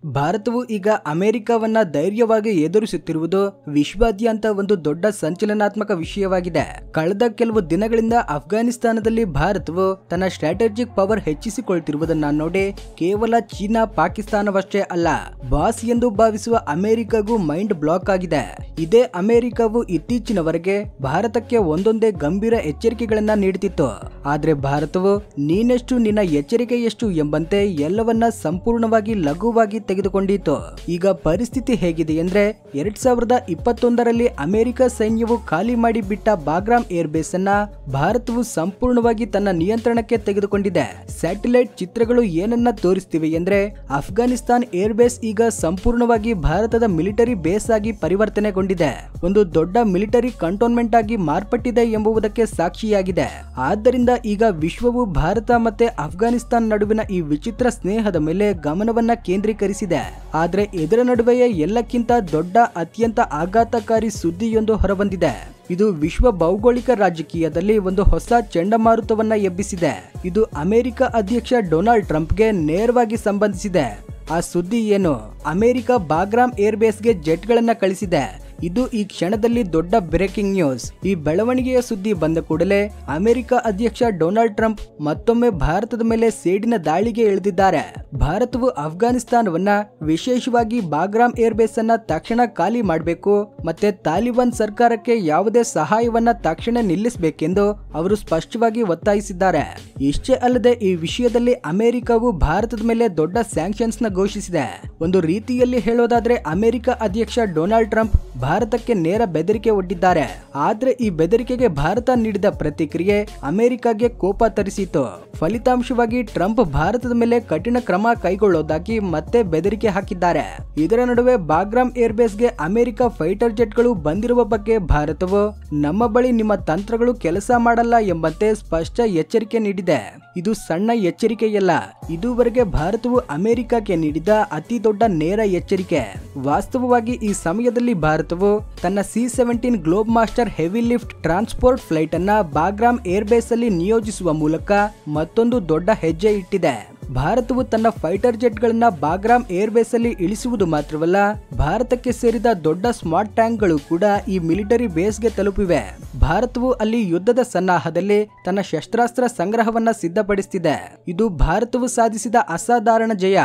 ಭಾರತವು ಈಗ ಅಮೆರಿಕವನ್ನ ಧೈರ್ಯವಾಗಿ ಎದುರಿಸುತ್ತಿರುವುದು ವಿಶ್ವಾದ್ಯಂತ ಒಂದು ದೊಡ್ಡ ಸಂಚಲನಾತ್ಮಕ ವಿಷಯವಾಗಿದೆ. ಕಳೆದ ಕೆಲವು ದಿನಗಳಿಂದ ಅಫ್ಘಾನಿಸ್ತಾನದಲ್ಲಿ ಭಾರತವು ತನ್ನ ಸ್ಟ್ರಾಟಜಿಕ್ ಪವರ್ ಹೆಚ್ಚಿಸಿಕೊಳ್ತಿರುವುದನ್ನ ನೋಡಿ ಕೇವಲ ಚೀನಾ ಪಾಕಿಸ್ತಾನವಷ್ಟೇ ಅಲ್ಲ, ಬಾಸ್ ಎಂದು ಭಾವಿಸುವ ಅಮೆರಿಕಗೂ ಮೈಂಡ್ ಬ್ಲಾಕ್ ಆಗಿದೆ. ಇದೇ ಅಮೆರಿಕವು ಇತ್ತೀಚಿನವರೆಗೆ ಭಾರತಕ್ಕೆ ಒಂದೊಂದೇ ಗಂಭೀರ ಎಚ್ಚರಿಕೆಗಳನ್ನ ನೀಡುತ್ತಿತ್ತು. ಆದ್ರೆ ಭಾರತವು ನೀನೆಷ್ಟು ನಿನ್ನ ಎಚ್ಚರಿಕೆ ಎಷ್ಟು ಎಂಬಂತೆ ಎಲ್ಲವನ್ನ ಸಂಪೂರ್ಣವಾಗಿ ಲಘುವಾಗಿ ತೆಗೆದುಕೊಂಡಿತ್ತು. ಈಗ ಪರಿಸ್ಥಿತಿ ಹೇಗಿದೆ ಅಂದ್ರೆ 2021ರಲ್ಲಿ ಅಮೆರಿಕ ಸೈನ್ಯವು ಖಾಲಿ ಮಾಡಿ ಬಿಟ್ಟ ಬಾಗ್ರಾಮ್ ಏರ್ ಬೇಸ್ ಅನ್ನ ಭಾರತವು ಸಂಪೂರ್ಣವಾಗಿ ತನ್ನ ನಿಯಂತ್ರಣಕ್ಕೆ ತೆಗೆದುಕೊಂಡಿದೆ. ಸ್ಯಾಟಲೈಟ್ ಚಿತ್ರಗಳು ಏನನ್ನ ತೋರಿಸ್ತಿವೆ ಅಂದ್ರೆ ಅಫ್ಘಾನಿಸ್ತಾನ್ ಏರ್ ಬೇಸ್ ಈಗ ಸಂಪೂರ್ಣವಾಗಿ ಭಾರತದ ಮಿಲಿಟರಿ ಬೇಸ್ ಆಗಿ ಪರಿವರ್ತನೆಗೊಂಡಿದೆ, ಒಂದು ದೊಡ್ಡ ಮಿಲಿಟರಿ ಕಂಟೋನ್ಮೆಂಟ್ ಆಗಿ ಮಾರ್ಪಟ್ಟಿದೆ ಎಂಬುದಕ್ಕೆ ಸಾಕ್ಷಿಯಾಗಿದೆ. ಆದ್ದರಿಂದ ಈಗ ವಿಶ್ವವು ಭಾರತ ಮತ್ತೆ ಅಫ್ಘಾನಿಸ್ತಾನ್ ನಡುವಿನ ಈ ವಿಚಿತ್ರ ಸ್ನೇಹದ ಮೇಲೆ ಗಮನವನ್ನ ಕೇಂದ್ರೀಕರಿಸಿದೆ. ಆದ್ರೆ ಇದರ ನಡುವೆಯೇ ಎಲ್ಲಕ್ಕಿಂತ ದೊಡ್ಡ ಅತ್ಯಂತ ಆಘಾತಕಾರಿ ಸುದ್ದಿಯೊಂದು ಹೊರಬಂದಿದೆ. ಇದು ವಿಶ್ವ ಭೌಗೋಳಿಕ ರಾಜಕೀಯದಲ್ಲಿ ಒಂದು ಹೊಸ ಚಂಡಮಾರುತವನ್ನ ಎಬ್ಬಿಸಿದೆ. ಇದು ಅಮೆರಿಕ ಅಧ್ಯಕ್ಷ ಡೊನಾಲ್ಡ್ ಟ್ರಂಪ್ಗೆ ನೇರವಾಗಿ ಸಂಬಂಧಿಸಿದೆ. ಆ ಸುದ್ದಿ ಏನು? ಅಮೆರಿಕ ಬಾಗ್ರಾಮ್ ಏರ್ ಬೇಸ್ಗೆ ಜೆಟ್ಗಳನ್ನ ಕಳಿಸಿದೆ. ಇದು ಈ ಕ್ಷಣದಲ್ಲಿ ದೊಡ್ಡ ಬ್ರೇಕಿಂಗ್ ನ್ಯೂಸ್. ಈ ಬೆಳವಣಿಗೆಯ ಸುದ್ದಿ ಬಂದ ಕೂಡಲೇ ಅಮೆರಿಕ ಅಧ್ಯಕ್ಷ ಡೊನಾಲ್ಡ್ ಟ್ರಂಪ್ ಮತ್ತೊಮ್ಮೆ ಭಾರತದ ಮೇಲೆ ಸೇಡಿನ ದಾಳಿಗೆ ಇಳಿದಿದ್ದಾರೆ. ಭಾರತವು ಅಫ್ಘಾನಿಸ್ತಾನವನ್ನ, ವಿಶೇಷವಾಗಿ ಬಾಗ್ರಾಮ್ ಏರ್ ಬೇಸ್ ಅನ್ನ ತಕ್ಷಣ ಖಾಲಿ ಮಾಡಬೇಕು ಮತ್ತೆ ತಾಲಿಬಾನ್ ಸರ್ಕಾರಕ್ಕೆ ಯಾವುದೇ ಸಹಾಯವನ್ನ ತಕ್ಷಣ ನಿಲ್ಲಿಸಬೇಕೆಂದು ಅವರು ಸ್ಪಷ್ಟವಾಗಿ ಒತ್ತಾಯಿಸಿದ್ದಾರೆ. ಇಷ್ಟೇ ಅಲ್ಲದೆ ಈ ವಿಷಯದಲ್ಲಿ ಅಮೆರಿಕವು ಭಾರತದ ಮೇಲೆ ದೊಡ್ಡ ಸ್ಯಾಂಕ್ಷನ್ಸ್ ನ ಘೋಷಿಸಿದೆ. ಒಂದು ರೀತಿಯಲ್ಲಿ ಹೇಳೋದಾದ್ರೆ ಅಮೆರಿಕ ಅಧ್ಯಕ್ಷ ಡೊನಾಲ್ಡ್ ಟ್ರಂಪ್ ಭಾರತಕ್ಕೆ ನೇರ ಬೆದರಿಕೆ ಒಡ್ಡಿದ್ದಾರೆ. ಆದ್ರೆ ಈ ಬೆದರಿಕೆಗೆ ಭಾರತ ನೀಡಿದ ಪ್ರತಿಕ್ರಿಯೆ ಅಮೆರಿಕಾಗೆ ಕೋಪ ತರಿಸಿತು. ಫಲಿತಾಂಶವಾಗಿ ಟ್ರಂಪ್ ಭಾರತದ ಮೇಲೆ ಕಠಿಣ ಕ್ರಮ ಕೈಗೊಳ್ಳೋದಾಗಿ ಮತ್ತೆ ಬೆದರಿಕೆ ಹಾಕಿದ್ದಾರೆ. ಇದರ ನಡುವೆ ಬಾಗ್ರಾಮ್ ಏರ್ ಬೇಸ್ಗೆ ಅಮೆರಿಕ ಫೈಟರ್ ಜೆಟ್ಗಳು ಬಂದಿರುವ ಬಗ್ಗೆ ಭಾರತವು ನಮ್ಮ ಬಳಿ ನಿಮ್ಮ ತಂತ್ರಗಳು ಕೆಲಸ ಮಾಡಲ್ಲ ಎಂಬಂತೆ ಸ್ಪಷ್ಟ ಎಚ್ಚರಿಕೆ ನೀಡಿದೆ. ಇದು ಸಣ್ಣ ಎಚ್ಚರಿಕೆಯಲ್ಲ, ಇದುವರೆಗೆ ಭಾರತವು ಅಮೆರಿಕಕ್ಕೆ ನೀಡಿದ ಅತಿ ದೊಡ್ಡ ನೇರ ಎಚ್ಚರಿಕೆ. ವಾಸ್ತವವಾಗಿ ಈ ಸಮಯದಲ್ಲಿ ಭಾರತವು ತನ್ನ C-17 globe master heavy lift transport flight ಅನ್ನ ಬಾಗ್ರಾಮ್ ಏರ್ ಬೇಸ್ ಅಲ್ಲಿ ನಿಯೋಜಿಸುವ ಮೂಲಕ ಮತ್ತೊಂದು ದೊಡ್ಡ ಹೆಜ್ಜೆ ಇಟ್ಟಿದೆ. ಭಾರತವು ತನ್ನ ಫೈಟರ್ ಜೆಟ್ ಗಳನ್ನ ಬಾಗ್ರಾಮ್ ಏರ್ ಬೇಸ್ ಅಲ್ಲಿ ಇಳಿಸುವುದು ಮಾತ್ರವಲ್ಲ, ಭಾರತಕ್ಕೆ ಸೇರಿದ ದೊಡ್ಡ ಸ್ಮಾರ್ಟ್ ಟ್ಯಾಂಕ್ ಗಳು ಕೂಡ ಈ ಮಿಲಿಟರಿ ಬೇಸ್ಗೆ ತಲುಪಿವೆ. ಭಾರತವು ಅಲ್ಲಿ ಯುದ್ಧದ ಸನ್ನಾಹದಲ್ಲಿ ತನ್ನ ಶಸ್ತ್ರಾಸ್ತ್ರ ಸಂಗ್ರಹವನ್ನ ಸಿದ್ಧಪಡಿಸುತ್ತಿದೆ. ಇದು ಭಾರತವು ಸಾಧಿಸಿದ ಅಸಾಧಾರಣ ಜಯ.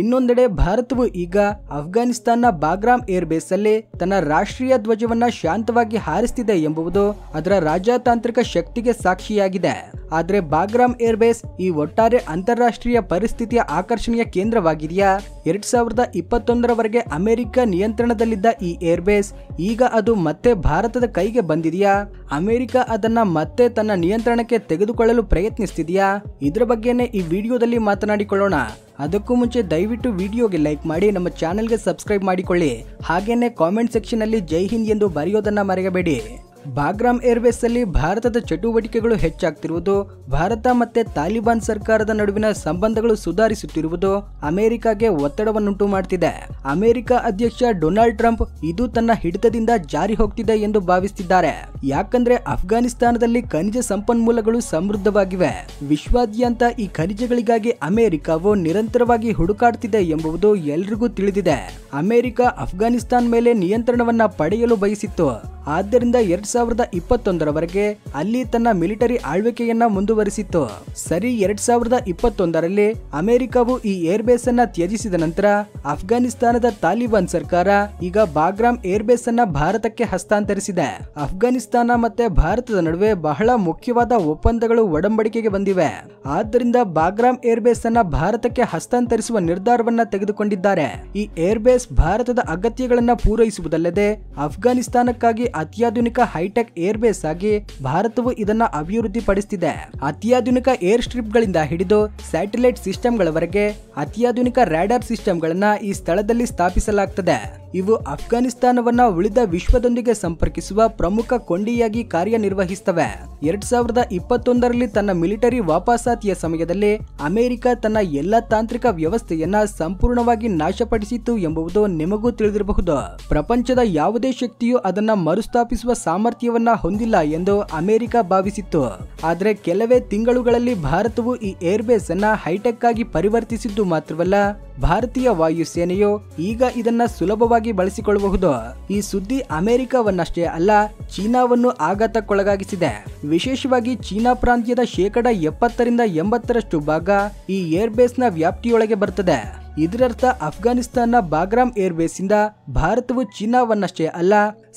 ಇನ್ನೊಂದೆಡೆ ಭಾರತವು ಈಗ ಅಫ್ಘಾನಿಸ್ತಾನ್ನ ಬಾಗ್ರಾಮ್ ಏರ್ ಬೇಸ್ ಅಲ್ಲಿ ತನ್ನ ರಾಷ್ಟ್ರೀಯ ಧ್ವಜವನ್ನ ಶಾಂತವಾಗಿ ಹಾರಿಸುತ್ತಿದೆ ಎಂಬುದು ಅದರ ರಾಜತಾಂತ್ರಿಕ ಶಕ್ತಿಗೆ ಸಾಕ್ಷಿಯಾಗಿದೆ. ಆದ್ರೆ ಬಾಗ್ರಾಮ್ ಏರ್ ಬೇಸ್ ಈ ಒಟ್ಟಾರೆ ಅಂತಾರಾಷ್ಟ್ರೀಯ ಪರಿಸ್ಥಿತಿಯ ಆಕರ್ಷಣೆಯ ಕೇಂದ್ರವಾಗಿದೆಯಾ? 2021ರವರೆಗೆ ಅಮೆರಿಕ ನಿಯಂತ್ರಣದಲ್ಲಿದ್ದ ಈ ಏರ್ ಬೇಸ್ ಈಗ ಅದು ಮತ್ತೆ ಭಾರತದ ಕೈಗೆ ಬಂದಿದೆಯಾ? ಅಮೆರಿಕ ಅದನ್ನ ಮತ್ತೆ ತನ್ನ ನಿಯಂತ್ರಣಕ್ಕೆ ತೆಗೆದುಕೊಳ್ಳಲು ಪ್ರಯತ್ನಿಸ್ತಿದೆಯಾ? ಇದರ ಬಗ್ಗೆನೇ ಈ ವಿಡಿಯೋದಲ್ಲಿ ಮಾತನಾಡಿಕೊಳ್ಳೋಣ. ಅದಕ್ಕೂ ಮುಂಚೆ ದಯವಿಟ್ಟು ವಿಡಿಯೋಗೆ ಲೈಕ್ ಮಾಡಿ, ನಮ್ಮ ಚಾನೆಲ್ಗೆ ಸಬ್ಸ್ಕ್ರೈಬ್ ಮಾಡಿಕೊಳ್ಳಿ. ಹಾಗೇನೆ ಕಾಮೆಂಟ್ ಸೆಕ್ಷನ್ ಅಲ್ಲಿ ಜೈ ಹಿಂದ್ ಎಂದು ಬರೆಯೋದನ್ನ ಮರೆಯಬೇಡಿ. ಬಾಗ್ರಾಮ್ ಏರ್ ಬೇಸ್ ಅಲ್ಲಿ ಭಾರತದ ಚಟುವಟಿಕೆಗಳು ಹೆಚ್ಚಾಗ್ತಿರುವುದು, ಭಾರತ ಮತ್ತೆ ತಾಲಿಬಾನ್ ಸರ್ಕಾರದ ನಡುವಿನ ಸಂಬಂಧಗಳು ಸುಧಾರಿಸುತ್ತಿರುವುದು ಅಮೆರಿಕಾಗೆ ಒತ್ತಡವನ್ನುಂಟು ಮಾಡ್ತಿದೆ. ಅಮೆರಿಕ ಅಧ್ಯಕ್ಷ ಡೊನಾಲ್ಡ್ ಟ್ರಂಪ್ ಇದು ತನ್ನ ಹಿಡಿತದಿಂದ ಜಾರಿ ಹೋಗ್ತಿದೆ ಎಂದು ಭಾವಿಸುತ್ತಿದ್ದಾರೆ. ಯಾಕಂದ್ರೆ ಅಫ್ಘಾನಿಸ್ತಾನದಲ್ಲಿ ಖನಿಜ ಸಂಪನ್ಮೂಲಗಳು ಸಮೃದ್ಧವಾಗಿವೆ. ವಿಶ್ವಾದ್ಯಂತ ಈ ಖನಿಜಗಳಿಗಾಗಿ ಅಮೆರಿಕವು ನಿರಂತರವಾಗಿ ಹುಡುಕಾಡ್ತಿದೆ ಎಂಬುದು ಎಲ್ರಿಗೂ ತಿಳಿದಿದೆ. ಅಮೆರಿಕ ಅಫ್ಘಾನಿಸ್ತಾನ್ ಮೇಲೆ ನಿಯಂತ್ರಣವನ್ನ ಪಡೆಯಲು ಬಯಸಿತ್ತು. ಆದ್ದರಿಂದ 2021ರವರೆಗೆ ಅಲ್ಲಿ ತನ್ನ ಮಿಲಿಟರಿ ಆಳ್ವಿಕೆಯನ್ನ ಮುಂದುವರಿಸಿತ್ತು. ಸರಿ, 2021ರಲ್ಲಿ ಅಮೆರಿಕವು ಈ ಏರ್ ಬೇಸ್ ಅನ್ನ ತ್ಯಜಿಸಿದ ನಂತರ ಅಫ್ಘಾನಿಸ್ತಾನದ ತಾಲಿಬಾನ್ ಸರ್ಕಾರ ಈಗ ಬಾಗ್ರಾಮ್ ಏರ್ ಬೇಸ್ ಅನ್ನ ಭಾರತಕ್ಕೆ ಹಸ್ತಾಂತರಿಸಿದೆ. ಅಫ್ಘಾನಿಸ್ತಾನ ಮತ್ತೆ ಭಾರತದ ನಡುವೆ ಬಹಳ ಮುಖ್ಯವಾದ ಒಪ್ಪಂದಗಳು ಒಡಂಬಡಿಕೆಗೆ ಬಂದಿವೆ. ಆದ್ದರಿಂದ ಬಾಗ್ರಾಮ್ ಏರ್ ಬೇಸ್ ಅನ್ನ ಭಾರತಕ್ಕೆ ಹಸ್ತಾಂತರಿಸುವ ನಿರ್ಧಾರವನ್ನ ತೆಗೆದುಕೊಂಡಿದ್ದಾರೆ. ಈ ಏರ್ ಬೇಸ್ ಭಾರತದ ಅಗತ್ಯಗಳನ್ನ ಪೂರೈಸುವುದಲ್ಲದೆ ಅಫ್ಘಾನಿಸ್ತಾನಕ್ಕಾಗಿ ಅತ್ಯಾಧುನಿಕ ಹೈಟೆಕ್ ಏರ್ ಬೇಸ್ ಆಗಿ ಭಾರತವು ಇದನ್ನ ಅಭಿವೃದ್ಧಿ ಪಡಿಸುತ್ತಿದೆ. ಅತ್ಯಾಧುನಿಕ ಏರ್ ಸ್ಟ್ರಿಪ್ ಗಳಿಂದ ಹಿಡಿದು ಸ್ಯಾಟಲೈಟ್ ಸಿಸ್ಟಮ್ ಗಳವರೆಗೆ ಅತ್ಯಾಧುನಿಕ ರಾಡಾರ್ ಸಿಸ್ಟಮ್ ಗಳನ್ನ ಈ ಸ್ಥಳದಲ್ಲಿ ಸ್ಥಾಪಿಸಲಾಗುತ್ತದೆ. ಇವು ಅಫ್ಘಾನಿಸ್ತಾನವನ್ನ ಉಳಿದ ವಿಶ್ವದೊಂದಿಗೆ ಸಂಪರ್ಕಿಸುವ ಪ್ರಮುಖ ಕೊಂಡಿಯಾಗಿ ಕಾರ್ಯನಿರ್ವಹಿಸುತ್ತವೆ. 2021ರಲ್ಲಿ ತನ್ನ ಮಿಲಿಟರಿ ವಾಪಸಾತಿಯ ಸಮಯದಲ್ಲಿ ಅಮೆರಿಕ ತನ್ನ ಎಲ್ಲ ತಾಂತ್ರಿಕ ವ್ಯವಸ್ಥೆಯನ್ನ ಸಂಪೂರ್ಣವಾಗಿ ನಾಶಪಡಿಸಿತ್ತು ಎಂಬುದು ನಿಮಗೂ ತಿಳಿದಿರಬಹುದು. ಪ್ರಪಂಚದ ಯಾವುದೇ ಶಕ್ತಿಯು ಅದನ್ನ ಮರುಸ್ಥಾಪಿಸುವ ಸಾಮರ್ಥ್ಯವನ್ನ ಹೊಂದಿಲ್ಲ ಎಂದು ಅಮೆರಿಕ ಭಾವಿಸಿತ್ತು. ಆದರೆ ಕೆಲವೇ ತಿಂಗಳುಗಳಲ್ಲಿ ಭಾರತವು ಈ ಏರ್ಬೇಸ್ ಅನ್ನ ಹೈಟೆಕ್ ಆಗಿ ಪರಿವರ್ತಿಸಿದ್ದು ಮಾತ್ರವಲ್ಲ, ಭಾರತೀಯ ವಾಯುಸೇನೆಯು ಈಗ ಇದನ್ನ ಸುಲಭವಾಗಿ ಬಳಸಿಕೊಳ್ಳಬಹುದು. ಈ ಸುದ್ದಿ ಅಮೆರಿಕವನ್ನಷ್ಟೇ ಅಲ್ಲ, ಚೀನಾವನ್ನು ಆಘಾತಕ್ಕೊಳಗಾಗಿಸಿದೆ. ವಿಶೇಷವಾಗಿ ಚೀನಾ ಪ್ರಾಂತ್ಯದ 70% ರಿಂದ 80% ಭಾಗ ಈ ಏರ್ಬೇಸ್ನ ವ್ಯಾಪ್ತಿಯೊಳಗೆ ಬರ್ತದೆ. ಇದರರ್ಥ ಅಫ್ಘಾನಿಸ್ತಾನ ಬಾಗ್ರಾಮ್ ಏರ್ಬೇಸ್ ಇಂದ ಭಾರತವು ಚೀನಾವನ್ನಷ್ಟೇ ಅಲ್ಲ,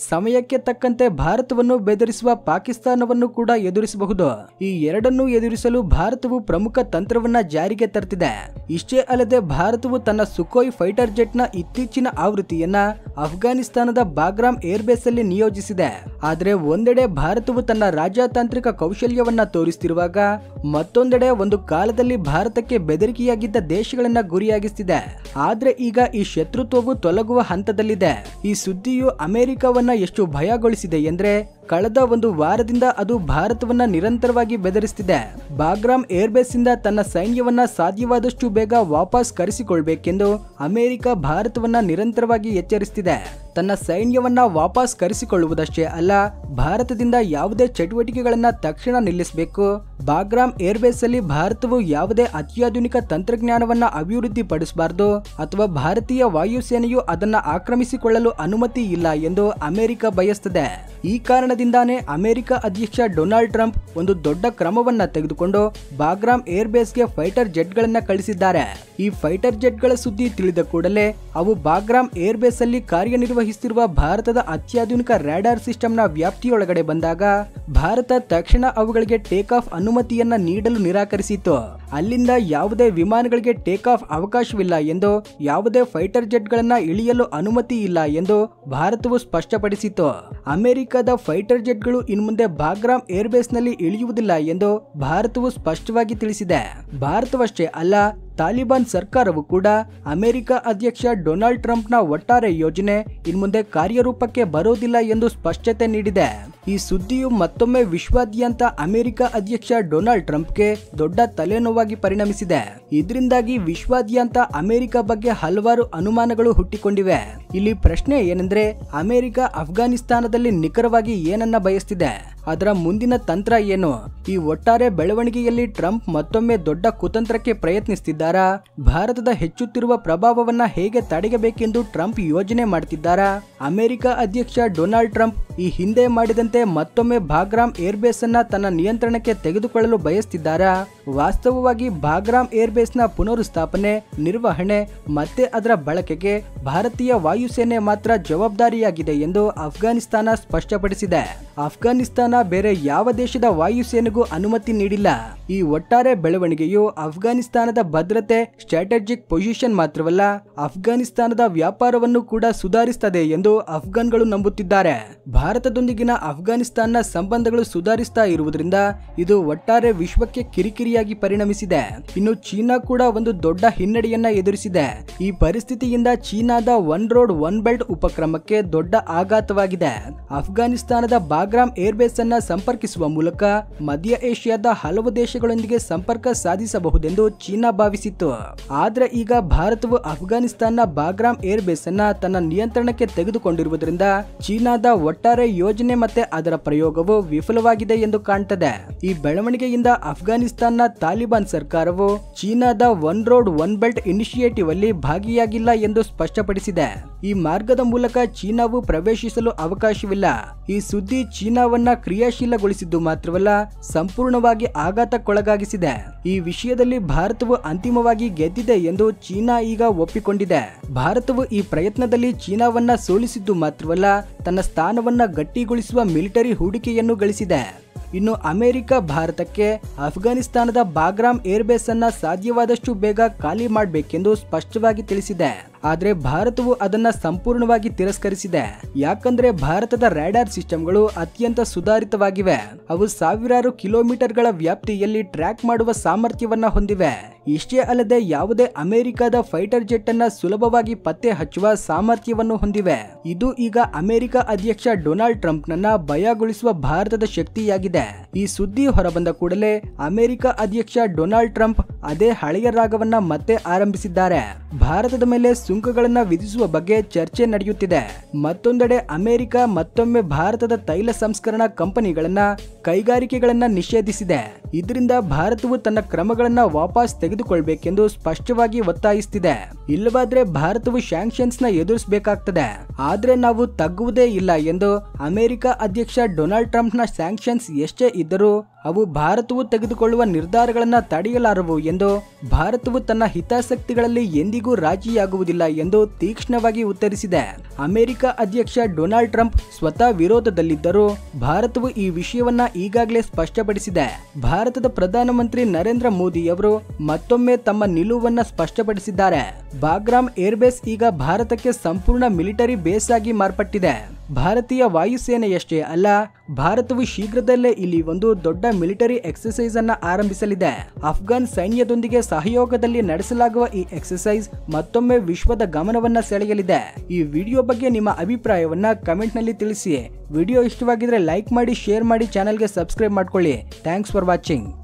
ಸಮಯಕ್ಕೆ ತಕ್ಕಂತೆ ಭಾರತವನ್ನು ಬೆದರಿಸುವ ಪಾಕಿಸ್ತಾನವನ್ನು ಕೂಡ ಎದುರಿಸಬಹುದು. ಈ ಎರಡನ್ನೂ ಎದುರಿಸಲು ಭಾರತವು ಪ್ರಮುಖ ತಂತ್ರವನ್ನ ಜಾರಿಗೆ ತರ್ತಿದೆ. ಇಷ್ಟೇ ಅಲ್ಲದೆ ಭಾರತವು ತನ್ನ ಸುಖೋಯ್ ಫೈಟರ್ ಜೆಟ್ ನ ಇತ್ತೀಚಿನ ಆವೃತ್ತಿಯನ್ನ ಅಫ್ಘಾನಿಸ್ತಾನದ ಬಾಗ್ರಾಮ್ ಏರ್ಬೇಸ್ ಅಲ್ಲಿ ನಿಯೋಜಿಸಿದೆ. ಆದ್ರೆ ಒಂದೆಡೆ ಭಾರತವು ತನ್ನ ರಾಜತಾಂತ್ರಿಕ ಕೌಶಲ್ಯವನ್ನ ತೋರಿಸುತ್ತಿರುವಾಗ, ಮತ್ತೊಂದೆಡೆ ಒಂದು ಕಾಲದಲ್ಲಿ ಭಾರತಕ್ಕೆ ಬೆದರಿಕೆಯಾಗಿದ್ದ ದೇಶಗಳನ್ನ ಗುರಿಯಾಗಿಸುತ್ತಿದೆ. ಆದ್ರೆ ಈಗ ಈ ಶತ್ರುತ್ವವು ತೊಲಗುವ ಹಂತದಲ್ಲಿದೆ. ಈ ಸುದ್ದಿಯು ಅಮೆರಿಕವನ್ನ ಎಷ್ಟು ಭಯಗೊಳಿಸಿದೆ ಎಂದ್ರೆ, ಕಳೆದ ಒಂದು ವಾರದಿಂದ ಅದು ಭಾರತವನ್ನ ನಿರಂತರವಾಗಿ ಬೆದರಿಸುತ್ತಿದೆ. ಬಾಗ್ರಾಮ್ ಏರ್ಬೇಸ್ ಇಂದ ತನ್ನ ಸೈನ್ಯವನ್ನ ಸಾಧ್ಯವಾದಷ್ಟು ಬೇಗ ವಾಪಸ್ ಕರೆಸಿಕೊಳ್ಬೇಕೆಂದು ಅಮೆರಿಕ ಭಾರತವನ್ನ ನಿರಂತರವಾಗಿ ಎಚ್ಚರಿಸುತ್ತಿದೆ. ತನ್ನ ಸೈನ್ಯವನ್ನ ವಾಪಸ್ ಕರೆಸಿಕೊಳ್ಳುವುದಷ್ಟೇ ಅಲ್ಲ, ಭಾರತದಿಂದ ಯಾವುದೇ ಚಟುವಟಿಕೆಗಳನ್ನ ತಕ್ಷಣ ನಿಲ್ಲಿಸಬೇಕು. ಬಾಗ್ರಾಮ್ ಏರ್ಬೇಸ್ ಅಲ್ಲಿ ಭಾರತವು ಯಾವುದೇ ಅತ್ಯಾಧುನಿಕ ತಂತ್ರಜ್ಞಾನವನ್ನ ಅಭಿವೃದ್ಧಿಪಡಿಸಬಾರದು ಅಥವಾ ಭಾರತೀಯ ವಾಯುಸೇನೆಯು ಅದನ್ನ ಆಕ್ರಮಿಸಿಕೊಳ್ಳಲು ಅನುಮತಿ ಇಲ್ಲ ಎಂದು ಅಮೆರಿಕ ಬಯಸುತ್ತದೆ. ಈ ಕಾರಣದಿಂದಾನೇ ಅಮೆರಿಕ ಅಧ್ಯಕ್ಷ ಡೊನಾಲ್ಡ್ ಟ್ರಂಪ್ ಒಂದು ದೊಡ್ಡ ಕ್ರಮವನ್ನ ತೆಗೆದುಕೊಂಡು ಬಾಗ್ರಾಮ್ ಏರ್ಬೇಸ್ಗೆ ಫೈಟರ್ ಜೆಟ್ಗಳನ್ನ ಕಳಿಸಿದ್ದಾರೆ. ಈ ಫೈಟರ್ ಜೆಟ್ಗಳ ಸುದ್ದಿ ತಿಳಿದ ಕೂಡಲೇ ಅವು ಬಾಗ್ರಾಮ್ ಏರ್ಬೇಸ್ ಅಲ್ಲಿ ಕಾರ್ಯನಿರ್ವಹಿಸುತ್ತಿರುವ ಭಾರತದ ಅತ್ಯಾಧುನಿಕ ರಾಡಾರ್ ಸಿಸ್ಟಮ್ನ ವ್ಯಾಪ್ತಿಯೊಳಗಡೆ ಬಂದಾಗ ಭಾರತ ತಕ್ಷಣ ಅವುಗಳಿಗೆ ಟೇಕ್ ಆಫ್ ಅನುಮತಿಯನ್ನ ನೀಡಲು ನಿರಾಕರಿಸಿತು. ಅಲ್ಲಿಂದ ಯಾವುದೇ ವಿಮಾನಗಳಿಗೆ ಟೇಕ್ ಆಫ್ ಅವಕಾಶವಿಲ್ಲ ಎಂದು, ಯಾವುದೇ ಫೈಟರ್ ಜೆಟ್ಗಳನ್ನ ಇಳಿಯಲು ಅನುಮತಿ ಇಲ್ಲ ಎಂದು ಭಾರತವು ಸ್ಪಷ್ಟಪಡಿಸಿತು. ಅಮೆರಿಕದ ಫೈಟರ್ ಜೆಟ್ಗಳು ಇನ್ಮುಂದೆ ಬಾಗ್ರಾಮ್ ಏರ್ಬೇಸ್ ನಲ್ಲಿ ಇಳಿಯುವುದಿಲ್ಲ ಎಂದು ಭಾರತವು ಸ್ಪಷ್ಟವಾಗಿ ತಿಳಿಸಿದೆ. ಭಾರತವಷ್ಟೇ ಅಲ್ಲ, ತಾಲಿಬಾನ್ ಸರ್ಕಾರವು ಕೂಡ ಅಮೆರಿಕ ಅಧ್ಯಕ್ಷ ಡೊನಾಲ್ಡ್ ಟ್ರಂಪ್ನ ಒಟ್ಟಾರೆ ಯೋಜನೆ ಇನ್ಮುಂದೆ ಕಾರ್ಯರೂಪಕ್ಕೆ ಬರೋದಿಲ್ಲ ಎಂದು ಸ್ಪಷ್ಟತೆ ನೀಡಿದೆ. ಈ ಸುದ್ದಿಯು ಮತ್ತೊಮ್ಮೆ ವಿಶ್ವಾದ್ಯಂತ ಅಮೆರಿಕ ಅಧ್ಯಕ್ಷ ಡೊನಾಲ್ಡ್ ಟ್ರಂಪ್ಗೆ ದೊಡ್ಡ ತಲೆನೋವಾಗಿ ಪರಿಣಮಿಸಿದೆ. ಇದರಿಂದಾಗಿ ವಿಶ್ವಾದ್ಯಂತ ಅಮೆರಿಕ ಬಗ್ಗೆ ಹಲವಾರು ಅನುಮಾನಗಳು ಹುಟ್ಟಿಕೊಂಡಿವೆ. ಇಲ್ಲಿ ಪ್ರಶ್ನೆ ಏನೆಂದ್ರೆ, ಅಮೆರಿಕ ಅಫ್ಘಾನಿಸ್ತಾನದಲ್ಲಿ ನಿಖರವಾಗಿ ಏನನ್ನ ಬಯಸ್ತಿದೆ? ಅದರ ಮುಂದಿನ ತಂತ್ರ ಏನು? ಈ ಒಟ್ಟಾರೆ ಬೆಳವಣಿಗೆಯಲ್ಲಿ ಟ್ರಂಪ್ ಮತ್ತೊಮ್ಮೆ ದೊಡ್ಡ ಕುತಂತ್ರಕ್ಕೆ ಪ್ರಯತ್ನಿಸುತ್ತಿದ್ದಾರಾ? ಭಾರತದ ಹೆಚ್ಚುತ್ತಿರುವ ಪ್ರಭಾವವನ್ನ ಹೇಗೆ ತಡೆಯಬೇಕೆಂದು ಟ್ರಂಪ್ ಯೋಜನೆ ಮಾಡುತ್ತಿದ್ದಾರಾ? ಅಮೆರಿಕ ಅಧ್ಯಕ್ಷ ಡೊನಾಲ್ಡ್ ಟ್ರಂಪ್ ಈ ಹಿಂದೆ ಮಾಡಿದಂತೆ ಮತ್ತೊಮ್ಮೆ ಬಾಗ್ರಾಮ್ ಏರ್ಬೇಸ್ ಅನ್ನ ತನ್ನ ನಿಯಂತ್ರಣಕ್ಕೆ ತೆಗೆದುಕೊಳ್ಳಲು ಬಯಸುತ್ತಿದ್ದಾರಾ? ವಾಸ್ತವವಾಗಿ ಬಾಗ್ರಾಮ್ ಏರ್ಬೇಸ್ ನ ಪುನರುಸ್ಥಾಪನೆ, ನಿರ್ವಹಣೆ ಮತ್ತೆ ಅದರ ಬಳಕೆಗೆ ಭಾರತೀಯ ವಾಯುಸೇನೆ ಮಾತ್ರ ಜವಾಬ್ದಾರಿಯಾಗಿದೆ ಎಂದು ಅಫ್ಘಾನಿಸ್ತಾನ ಸ್ಪಷ್ಟಪಡಿಸಿದೆ. ಅಫ್ಘಾನಿಸ್ತಾನ ಬೇರೆ ಯಾವ ದೇಶದ ವಾಯುಸೇನೆಗೂ ಅನುಮತಿ ನೀಡಿಲ್ಲ. ಈ ಒಟ್ಟಾರೆ ಬೆಳವಣಿಗೆಯು ಅಫ್ಘಾನಿಸ್ತಾನದ ಭದ್ರತೆ, ಸ್ಟ್ರಾಟಜಿಕ್ ಪೊಸಿಷನ್ ಮಾತ್ರವಲ್ಲ, ಅಫ್ಘಾನಿಸ್ತಾನದ ವ್ಯಾಪಾರವನ್ನು ಕೂಡ ಸುಧಾರಿಸುತ್ತದೆ ಎಂದು ಅಫ್ಘಾನ್ಗಳು ನಂಬುತ್ತಿದ್ದಾರೆ. ಭಾರತದೊಂದಿಗಿನ ಅಫ್ಘಾನಿಸ್ತಾನ ಸಂಬಂಧಗಳು ಸುಧಾರಿಸ್ತಾ ಇರುವುದರಿಂದ ಇದು ಒಟ್ಟಾರೆ ವಿಶ್ವಕ್ಕೆ ಕಿರಿಕಿರಿಯಾಗಿ ಪರಿಣಮಿಸಿದೆ. ಇನ್ನು ಚೀನಾ ಕೂಡ ಒಂದು ದೊಡ್ಡ ಹಿನ್ನಡೆಯನ್ನ ಎದುರಿಸಿದೆ. ಈ ಪರಿಸ್ಥಿತಿಯಿಂದ ಚೀನಾದ ಒನ್ ರೋಡ್ ಒನ್ ಬೆಲ್ಟ್ ಉಪಕ್ರಮಕ್ಕೆ ದೊಡ್ಡ ಆಘಾತವಾಗಿದೆ. ಅಫ್ಘಾನಿಸ್ತಾನದ ಬಾಗ್ರಾಮ್ ಏರ್ಬೇಸ್ ಅನ್ನ ಸಂಪರ್ಕಿಸುವ ಮೂಲಕ ಮಧ್ಯ ಏಷ್ಯಾದ ಹಲವು ದೇಶಗಳೊಂದಿಗೆ ಸಂಪರ್ಕ ಸಾಧಿಸಬಹುದೆಂದು ಚೀನಾ ಭಾವಿಸಿತ್ತು. ಆದ್ರೆ ಈಗ ಭಾರತವು ಅಫ್ಘಾನಿಸ್ತಾನ ಬಾಗ್ರಾಮ್ ಏರ್ಬೇಸ್ ಅನ್ನ ತನ್ನ ನಿಯಂತ್ರಣಕ್ಕೆ ತೆಗೆದುಕೊಂಡಿರುವುದರಿಂದ ಚೀನಾದ ಒಟ್ಟಾರೆ ಯೋಜನೆ ಮತ್ತೆ ಅದರ ಪ್ರಯೋಗವು ವಿಫಲವಾಗಿದೆ ಎಂದು ಕಾಣ್ತದೆ. ಈ ಬೆಳವಣಿಗೆಯಿಂದ ಅಫ್ಘಾನಿಸ್ತಾನ ತಾಲಿಬಾನ್ ಸರ್ಕಾರವು ಚೀನಾದ one road one belt initiative ಅಲ್ಲಿ ಭಾಗಿಯಾಗಿಲ್ಲ ಎಂದು ಸ್ಪಷ್ಟಪಡಿಸಿದೆ. ಈ ಮಾರ್ಗದ ಮೂಲಕ ಚೀನಾವು ಪ್ರವೇಶಿಸಲು ಅವಕಾಶವಿಲ್ಲ. ಈ ಸುದ್ದಿ ಚೀನಾವನ್ನ ಕ್ರಿಯಾಶೀಲಗೊಳಿಸಿದ್ದು ಮಾತ್ರವಲ್ಲ, ಸಂಪೂರ್ಣವಾಗಿ ಆಘಾತಕ್ಕೊಳಗಾಗಿಸಿದೆ. ಈ ವಿಷಯದಲ್ಲಿ ಭಾರತವು ಅಂತಿಮವಾಗಿ ಗೆದ್ದಿದೆ ಎಂದು ಚೀನಾ ಈಗ ಒಪ್ಪಿಕೊಂಡಿದೆ. ಭಾರತವು ಈ ಪ್ರಯತ್ನದಲ್ಲಿ ಚೀನಾವನ್ನ ಸೋಲಿಸಿದ್ದು ಮಾತ್ರವಲ್ಲ, ತನ್ನ ಸ್ಥಾನವನ್ನ ಗಟ್ಟಿಗೊಳಿಸುವ ಮಿಲಿಟರಿ ಹೂಡಿಕೆಯನ್ನು ಗಳಿಸಿದೆ. ಇನ್ನು ಅಮೆರಿಕ ಭಾರತಕ್ಕೆ ಅಫ್ಘಾನಿಸ್ತಾನದ ಬಾಗ್ರಾಮ್ ಏರ್ಬೇಸ್ ಅನ್ನ ಸಾಧ್ಯವಾದಷ್ಟು ಬೇಗ ಖಾಲಿ ಮಾಡಬೇಕೆಂದು ಸ್ಪಷ್ಟವಾಗಿ ತಿಳಿಸಿದೆ. ಆದ್ರೆ ಭಾರತವು ಅದನ್ನ ಸಂಪೂರ್ಣವಾಗಿ ತಿರಸ್ಕರಿಸಿದೆ. ಯಾಕಂದ್ರೆ ಭಾರತದ ರಾಡಾರ್ ಸಿಸ್ಟಮ್ಗಳು ಅತ್ಯಂತ ಸುಧಾರಿತವಾಗಿವೆ. ಅವು ಸಾವಿರಾರು ಕಿಲೋಮೀಟರ್ಗಳ ವ್ಯಾಪ್ತಿಯಲ್ಲಿ ಟ್ರ್ಯಾಕ್ ಮಾಡುವ ಸಾಮರ್ಥ್ಯವನ್ನ ಹೊಂದಿವೆ. ಇಷ್ಟೇ ಅಲ್ಲದೆ ಯಾವುದೇ ಅಮೆರಿಕದ ಫೈಟರ್ ಜೆಟ್ ಅನ್ನ ಸುಲಭವಾಗಿ ಪತ್ತೆ ಹಚ್ಚುವ ಸಾಮರ್ಥ್ಯವನ್ನು ಹೊಂದಿವೆ. ಇದು ಈಗ ಅಮೆರಿಕ ಅಧ್ಯಕ್ಷ ಡೊನಾಲ್ಡ್ ಟ್ರಂಪ್ ನನ್ನ ಭಯಗೊಳಿಸುವ ಭಾರತದ ಶಕ್ತಿಯಾಗಿದೆ. ಈ ಸುದ್ದಿ ಹೊರಬಂದ ಕೂಡಲೇ ಅಮೆರಿಕ ಅಧ್ಯಕ್ಷ ಡೊನಾಲ್ಡ್ ಟ್ರಂಪ್ ಅದೇ ಹಳೆಯ ರಾಗವನ್ನ ಮತ್ತೆ ಆರಂಭಿಸಿದ್ದಾರೆ. ಭಾರತದ ಮೇಲೆ ಸುಂಕಗಳನ್ನ ವಿಧಿಸುವ ಬಗ್ಗೆ ಚರ್ಚೆ ನಡೆಯುತ್ತಿದೆ. ಮತ್ತೊಂದೆಡೆ ಅಮೆರಿಕ ಮತ್ತೊಮ್ಮೆ ಭಾರತದ ತೈಲ ಸಂಸ್ಕರಣಾ ಕಂಪನಿಗಳನ್ನ ಕೈಗಾರಿಕೆಗಳನ್ನ ನಿಷೇಧಿಸಿದೆ. ಇದರಿಂದ ಭಾರತವು ತನ್ನ ಕ್ರಮಗಳನ್ನ ವಾಪಸ್ ತೆಗೆದುಕೊಳ್ಬೇಕೆಂದು ಸ್ಪಷ್ಟವಾಗಿ ಒತ್ತಾಯಿಸುತ್ತಿದೆ. ಇಲ್ಲವಾದ್ರೆ ಭಾರತವು ಸ್ಯಾಂಕ್ಷನ್ಸ್ ನ ಎದುರಿಸಬೇಕಾಗ್ತದೆ. ಆದ್ರೆ ನಾವು ತಗ್ಗುವುದೇ ಇಲ್ಲ ಎಂದು ಅಮೆರಿಕ ಅಧ್ಯಕ್ಷ ಡೊನಾಲ್ಡ್ ಟ್ರಂಪ್ ನ ಸ್ಯಾಂಕ್ಷನ್ಸ್ ಎಷ್ಟೇ ಇದ್ದರೂ ಅವು ಭಾರತವು ತೆಗೆದುಕೊಳ್ಳುವ ನಿರ್ಧಾರಗಳನ್ನ ತಡೆಯಲಾರವು ಎಂದು ಭಾರತವು ತನ್ನ ಹಿತಾಸಕ್ತಿಗಳಲ್ಲಿ ಎಂದಿಗೂ ರಾಜಿಯಾಗುವುದಿಲ್ಲ ಎಂದು ತೀಕ್ಷ್ಣವಾಗಿ ಉತ್ತರಿಸಿದೆ. ಅಮೆರಿಕ ಅಧ್ಯಕ್ಷ ಡೊನಾಲ್ಡ್ ಟ್ರಂಪ್ ಸ್ವತಃ ವಿರೋಧದಲ್ಲಿದ್ದರೂ ಭಾರತವು ಈ ವಿಷಯವನ್ನ ಈಗಾಗಲೇ ಸ್ಪಷ್ಟಪಡಿಸಿದೆ. ಭಾರತದ ಪ್ರಧಾನಮಂತ್ರಿ ನರೇಂದ್ರ ಮೋದಿ ಅವರು ಮತ್ತೊಮ್ಮೆ ತಮ್ಮ ನಿಲುವನ್ನ ಸ್ಪಷ್ಟಪಡಿಸಿದ್ದಾರೆ. ಬಾಗ್ರಾಮ್ ಏರ್ಬೇಸ್ ಈಗ ಭಾರತಕ್ಕೆ ಸಂಪೂರ್ಣ ಮಿಲಿಟರಿ ಬೇಸ್ ಆಗಿ ಮಾರ್ಪಟ್ಟಿದೆ. ಭಾರತೀಯ ವಾಯುಸೇನೆಯಷ್ಟೇ ಅಲ್ಲ, ಭಾರತವು ಶೀಘ್ರದಲ್ಲೇ ಇಲ್ಲಿ ಒಂದು ದೊಡ್ಡ ಮಿಲಿಟರಿ ಎಕ್ಸರ್ಸೈಸ್ ಅನ್ನ ಆರಂಭಿಸಲಿದೆ. ಅಫ್ಘಾನ್ ಸೈನ್ಯದೊಂದಿಗೆ ಸಹಯೋಗದಲ್ಲಿ ನಡೆಸಲಾಗುವ ಈ ಎಕ್ಸರ್ಸೈಸ್ ಮತ್ತೊಮ್ಮೆ ವಿಶ್ವದ ಗಮನವನ್ನ ಸೆಳೆಯಲಿದೆ. ಈ ವಿಡಿಯೋ ಬಗ್ಗೆ ನಿಮ್ಮ ಅಭಿಪ್ರಾಯವನ್ನ ಕಮೆಂಟ್ ನಲ್ಲಿ ತಿಳಿಸಿ. ವಿಡಿಯೋ ಇಷ್ಟವಾಗಿದ್ರೆ ಲೈಕ್ ಮಾಡಿ, ಶೇರ್ ಮಾಡಿ, ಚಾನೆಲ್ಗೆ ಸಬ್ಸ್ಕ್ರೈಬ್ ಮಾಡ್ಕೊಳ್ಳಿ. Thanks for watching.